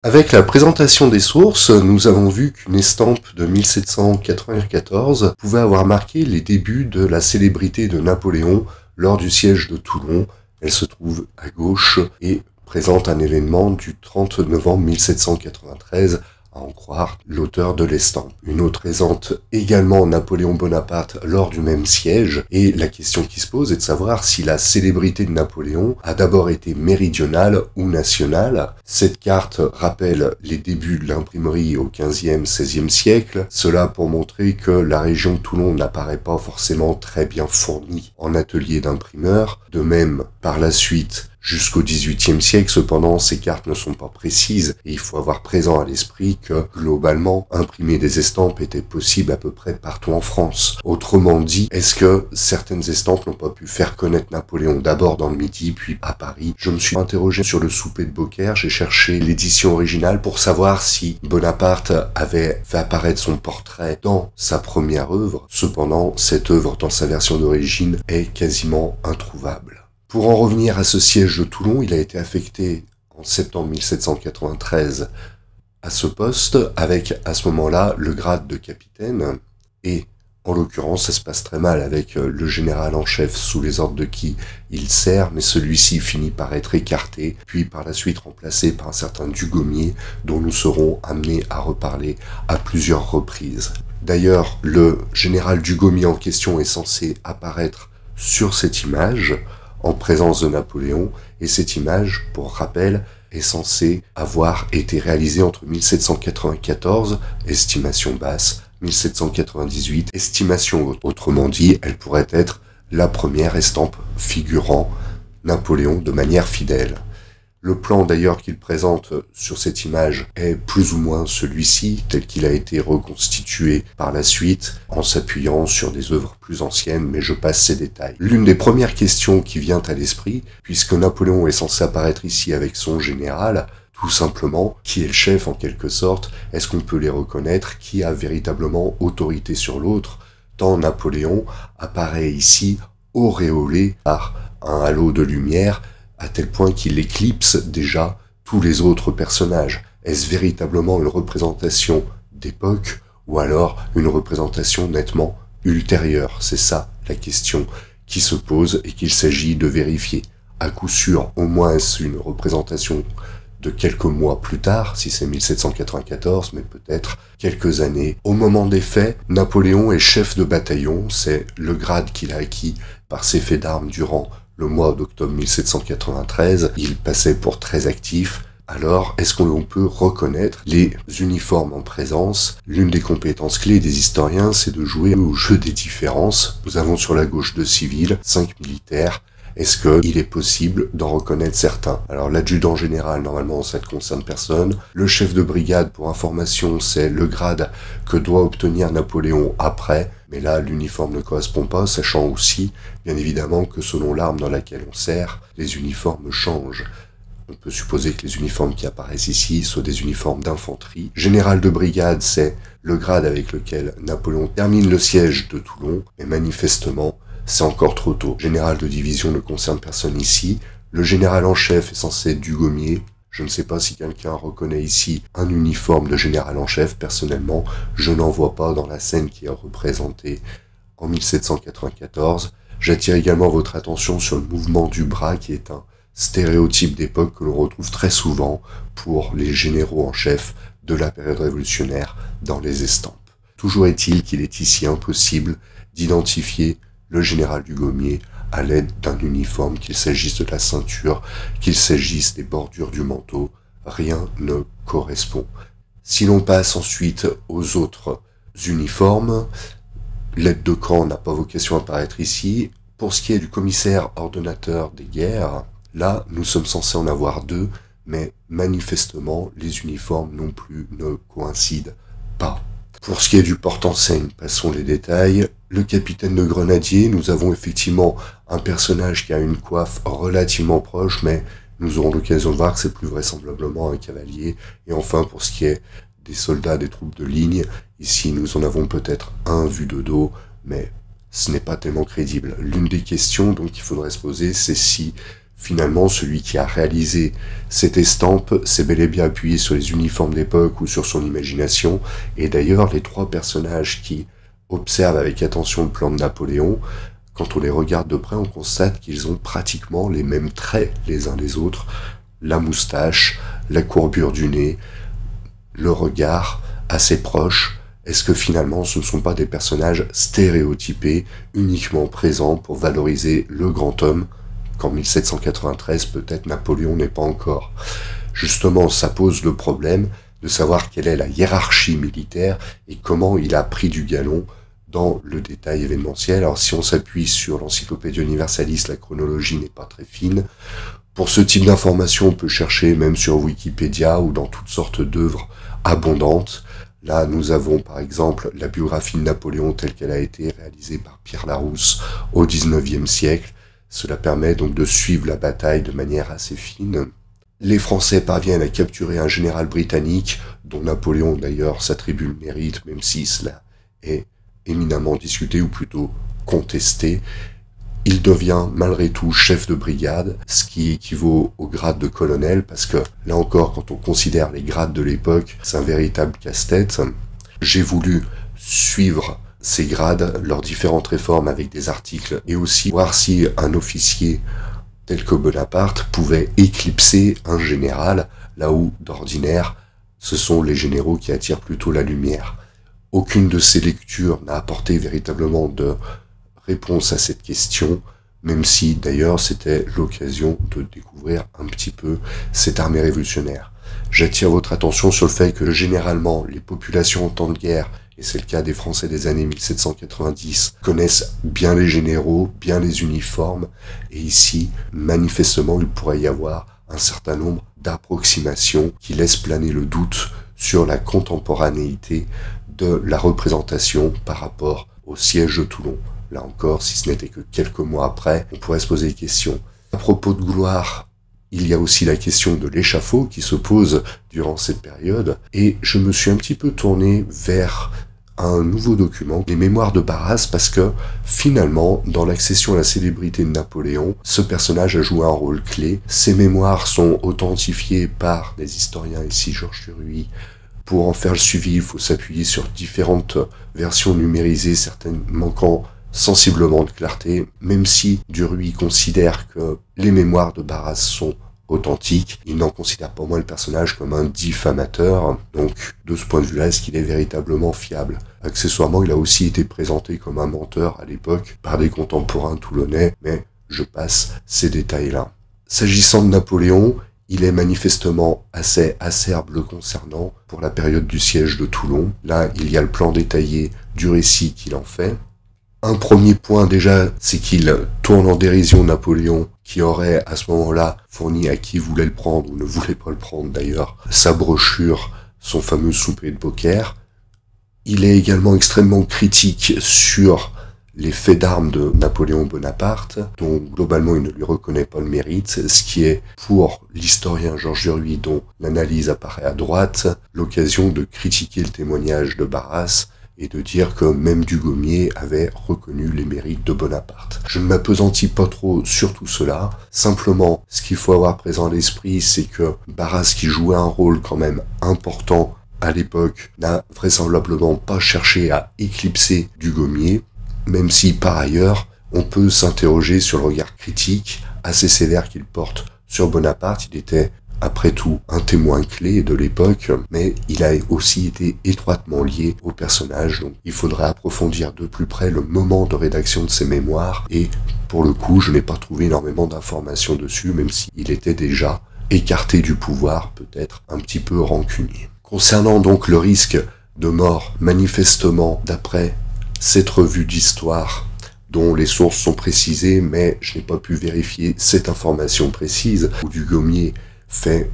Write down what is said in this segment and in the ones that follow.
Avec la présentation des sources, nous avons vu qu'une estampe de 1794 pouvait avoir marqué les débuts de la célébrité de Napoléon lors du siège de Toulon. Elle se trouve à gauche et présente un événement du 30 novembre 1793, à en croire l'auteur de l'estampe. Une autre présente également Napoléon Bonaparte lors du même siège, et la question qui se pose est de savoir si la célébrité de Napoléon a d'abord été méridionale ou nationale. Cette carte rappelle les débuts de l'imprimerie au XVe, XVIe siècle, cela pour montrer que la région de Toulon n'apparaît pas forcément très bien fournie en ateliers d'imprimeurs. De même, par la suite, jusqu'au XVIIIe siècle, cependant, ces cartes ne sont pas précises et il faut avoir présent à l'esprit que, globalement, imprimer des estampes était possible à peu près partout en France. Autrement dit, est-ce que certaines estampes n'ont pas pu faire connaître Napoléon d'abord dans le Midi, puis à Paris? Je me suis interrogé sur le souper de Beaucaire, j'ai cherché l'édition originale pour savoir si Bonaparte avait fait apparaître son portrait dans sa première œuvre. Cependant, cette œuvre, dans sa version d'origine, est quasiment introuvable. Pour en revenir à ce siège de Toulon, il a été affecté en septembre 1793 à ce poste avec à ce moment-là le grade de capitaine, et en l'occurrence ça se passe très mal avec le général en chef sous les ordres de qui il sert, mais celui-ci finit par être écarté, puis par la suite remplacé par un certain Dugommier dont nous serons amenés à reparler à plusieurs reprises. D'ailleurs, le général Dugommier en question est censé apparaître sur cette image en présence de Napoléon, et cette image, pour rappel, est censée avoir été réalisée entre 1794, estimation basse, 1798, estimation haute. Autrement dit, elle pourrait être la première estampe figurant Napoléon de manière fidèle. Le plan d'ailleurs qu'il présente sur cette image est plus ou moins celui-ci, tel qu'il a été reconstitué par la suite, en s'appuyant sur des œuvres plus anciennes, mais je passe ces détails. L'une des premières questions qui vient à l'esprit, puisque Napoléon est censé apparaître ici avec son général, tout simplement, qui est le chef en quelque sorte, est-ce qu'on peut les reconnaître, qui a véritablement autorité sur l'autre, tant Napoléon apparaît ici auréolé par un halo de lumière, à tel point qu'il éclipse déjà tous les autres personnages. Est-ce véritablement une représentation d'époque ou alors une représentation nettement ultérieure? C'est ça la question qui se pose et qu'il s'agit de vérifier. À coup sûr, au moins est-ce une représentation de quelques mois plus tard, si c'est 1794, mais peut-être quelques années. Au moment des faits, Napoléon est chef de bataillon, c'est le grade qu'il a acquis par ses faits d'armes durant le mois d'octobre 1793, il passait pour très actif. Alors, est-ce qu'on peut reconnaître les uniformes en présence? L'une des compétences clés des historiens, c'est de jouer au jeu des différences. Nous avons sur la gauche 2 civils, 5 militaires. Est-ce qu'il est possible d'en reconnaître certains? Alors l'adjudant général, normalement ça ne concerne personne. Le chef de brigade, pour information, c'est le grade que doit obtenir Napoléon après. Mais là, l'uniforme ne correspond pas, sachant aussi, bien évidemment, que selon l'arme dans laquelle on sert, les uniformes changent. On peut supposer que les uniformes qui apparaissent ici soient des uniformes d'infanterie. Général de brigade, c'est le grade avec lequel Napoléon termine le siège de Toulon, mais manifestement, c'est encore trop tôt. Général de division ne concerne personne ici. Le général en chef est censé être Dugommier. Je ne sais pas si quelqu'un reconnaît ici un uniforme de général en chef. Personnellement, je n'en vois pas dans la scène qui est représentée en 1794. J'attire également votre attention sur le mouvement du bras, qui est un stéréotype d'époque que l'on retrouve très souvent pour les généraux en chef de la période révolutionnaire dans les estampes. Toujours est-il qu'il est ici impossible d'identifier le général Dugommier à l'aide d'un uniforme, qu'il s'agisse de la ceinture, qu'il s'agisse des bordures du manteau, rien ne correspond. Si l'on passe ensuite aux autres uniformes, l'aide de camp n'a pas vocation à apparaître ici. Pour ce qui est du commissaire ordonnateur des guerres, là nous sommes censés en avoir deux, mais manifestement les uniformes non plus ne coïncident pas. Pour ce qui est du porte-enseigne, passons les détails. Le capitaine de grenadier, nous avons effectivement un personnage qui a une coiffe relativement proche, mais nous aurons l'occasion de voir que c'est plus vraisemblablement un cavalier. Et enfin, pour ce qui est des soldats des troupes de ligne, ici nous en avons peut-être un vu de dos, mais ce n'est pas tellement crédible. L'une des questions donc qu'il faudrait se poser, c'est si Finalement, celui qui a réalisé cette estampe s'est bel et bien appuyé sur les uniformes d'époque ou sur son imagination, et d'ailleurs les 3 personnages qui observent avec attention le plan de Napoléon, quand on les regarde de près, on constate qu'ils ont pratiquement les mêmes traits les uns des autres, la moustache, la courbure du nez, le regard assez proche. Est-ce que finalement ce ne sont pas des personnages stéréotypés, uniquement présents pour valoriser le grand homme, qu'en 1793 peut-être Napoléon n'est pas encore? Justement, ça pose le problème de savoir quelle est la hiérarchie militaire et comment il a pris du galon dans le détail événementiel. Alors si on s'appuie sur l'Encyclopédie universaliste, la chronologie n'est pas très fine. Pour ce type d'information, on peut chercher même sur Wikipédia ou dans toutes sortes d'œuvres abondantes. Là, nous avons par exemple la biographie de Napoléon telle qu'elle a été réalisée par Pierre Larousse au XIXe siècle. Cela permet donc de suivre la bataille de manière assez fine. Les Français parviennent à capturer un général britannique, dont Napoléon d'ailleurs s'attribue le mérite, même si cela est éminemment discuté ou plutôt contesté. Il devient malgré tout chef de brigade, ce qui équivaut au grade de colonel, parce que là encore, quand on considère les grades de l'époque, c'est un véritable casse-tête. J'ai voulu suivre ces grades, leurs différentes réformes avec des articles, et aussi voir si un officier tel que Bonaparte pouvait éclipser un général, là où, d'ordinaire, ce sont les généraux qui attirent plutôt la lumière. Aucune de ces lectures n'a apporté véritablement de réponse à cette question, même si d'ailleurs c'était l'occasion de découvrir un petit peu cette armée révolutionnaire. J'attire votre attention sur le fait que généralement les populations en temps de guerre, et c'est le cas des Français des années 1790, connaissent bien les généraux, bien les uniformes, et ici, manifestement, il pourrait y avoir un certain nombre d'approximations qui laissent planer le doute sur la contemporanéité de la représentation par rapport au siège de Toulon. Là encore, si ce n'était que quelques mois après, on pourrait se poser des questions. À propos de gloire, il y a aussi la question de l'échafaud qui se pose durant cette période, et je me suis un petit peu tourné vers un nouveau document, les mémoires de Barras, parce que finalement, dans l'accession à la célébrité de Napoléon, ce personnage a joué un rôle clé. Ces mémoires sont authentifiées par les historiens, ici Georges Duruy. Pour en faire le suivi, il faut s'appuyer sur différentes versions numérisées, certaines manquant sensiblement de clarté, même si Duruy considère que les mémoires de Barras sont authentiques, il n'en considère pas moins le personnage comme un diffamateur, donc de ce point de vue-là, est-ce qu'il est véritablement fiable? Accessoirement, il a aussi été présenté comme un menteur à l'époque par des contemporains toulonnais, mais je passe ces détails-là. S'agissant de Napoléon, il est manifestement assez acerbe le concernant pour la période du siège de Toulon. Là, il y a le plan détaillé du récit qu'il en fait. Un premier point déjà, c'est qu'il tourne en dérision Napoléon, qui aurait à ce moment-là fourni à qui voulait le prendre, ou ne voulait pas le prendre d'ailleurs, sa brochure, son fameux souper de poker. Il est également extrêmement critique sur les faits d'armes de Napoléon Bonaparte, dont globalement il ne lui reconnaît pas le mérite, ce qui est pour l'historien Georges Duruy, dont l'analyse apparaît à droite, l'occasion de critiquer le témoignage de Barras, et de dire que même Dugommier avait reconnu les mérites de Bonaparte. Je ne m'appesantis pas trop sur tout cela, simplement ce qu'il faut avoir présent à l'esprit, c'est que Barras, qui jouait un rôle quand même important à l'époque, n'a vraisemblablement pas cherché à éclipser Dugommier, même si par ailleurs on peut s'interroger sur le regard critique assez sévère qu'il porte sur Bonaparte. Il était après tout un témoin clé de l'époque, mais il a aussi été étroitement lié au personnage, donc il faudrait approfondir de plus près le moment de rédaction de ses mémoires, et pour le coup je n'ai pas trouvé énormément d'informations dessus, même s'il était déjà écarté du pouvoir, peut-être un petit peu rancunier. Concernant donc le risque de mort, manifestement, d'après cette revue d'histoire, dont les sources sont précisées, mais je n'ai pas pu vérifier cette information précise, où Dugommier fait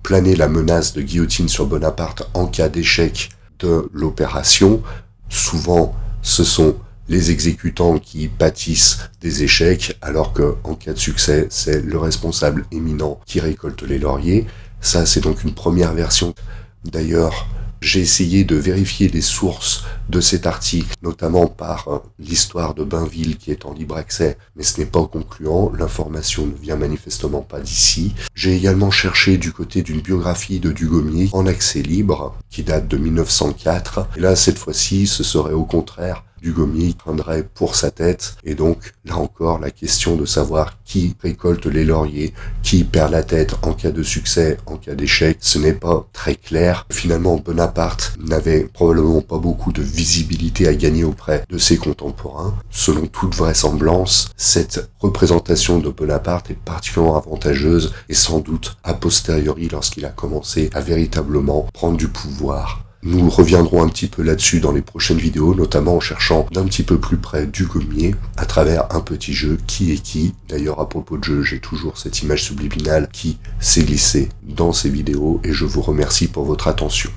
planer la menace de guillotine sur Bonaparte en cas d'échec de l'opération. Souvent, ce sont les exécutants qui pâtissent des échecs, alors que en cas de succès, c'est le responsable éminent qui récolte les lauriers. Ça, c'est donc une première version. D'ailleurs, J'ai essayé de vérifier les sources de cet article, notamment par l'histoire de Bainville qui est en libre accès, mais ce n'est pas concluant, l'information ne vient manifestement pas d'ici. J'ai également cherché du côté d'une biographie de Dugommier en accès libre, qui date de 1904, et là cette fois-ci ce serait au contraire Dugommier craindrait pour sa tête, et donc là encore la question de savoir qui récolte les lauriers, qui perd la tête en cas de succès, en cas d'échec, ce n'est pas très clair. Finalement Bonaparte n'avait probablement pas beaucoup de visibilité à gagner auprès de ses contemporains. Selon toute vraisemblance, cette représentation de Bonaparte est particulièrement avantageuse et sans doute a posteriori lorsqu'il a commencé à véritablement prendre du pouvoir. Nous reviendrons un petit peu là-dessus dans les prochaines vidéos, notamment en cherchant d'un petit peu plus près Dugommier à travers un petit jeu Qui est qui. D'ailleurs, à propos de jeu, j'ai toujours cette image subliminale qui s'est glissée dans ces vidéos et je vous remercie pour votre attention.